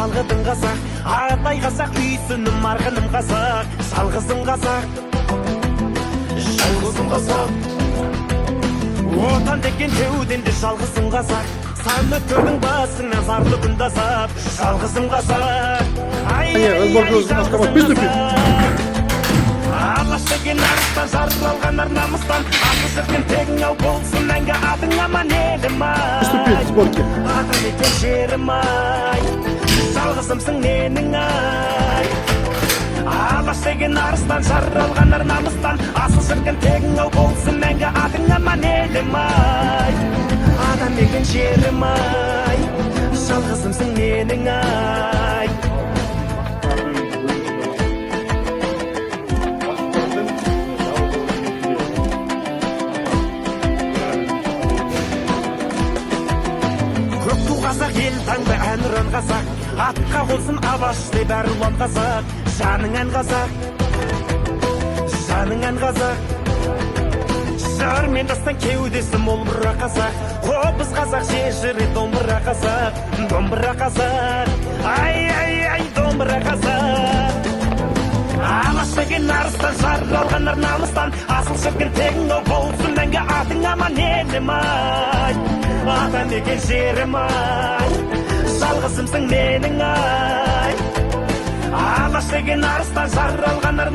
шалғыдың қазақ, Ағатай қазақ, үйсінім арғыным қазақ, жалғызым қазақ, жалғызым қазақ. Отан деген кеуденде жалғызым қазақ, сан өткөрдің басыңнан зарлы күн тасап, жалғызым қазақ. Алаш деген арыстан, жарып алған ар намыстан, аты жүрген тегің ау болсын мәңгі атың аман елім ай. Атың екен жерім ай, жалғызымсың менің ай. Алаш деген арыстан, жарып алған ар намыстан, аты жүрген тегің ау болсын мәңгі атың аман елім ай. Атың екен жерім ай, жалғызымсың менің ай. Қазақ ел таңды әнұран қазақ, атқа қонсын Абаштай бәрі ұлан қазақ, жаның ән қазақ, жаның ән қазақ. Жар мен дастан кеудесі мол мұра қазақ, қобыз қазақ, жежіре домбыра қазақ, домбыра қазақ, ай, домбыра қазақ. Алаш деген арыстан, жарып алған ар намыстан, асыл жүрген тегің ау болсын мәңгі атың аман елім ай. Атан деген жерім ай, жалғызымсың менің ай. Алаш деген арыстан, жарып алған ар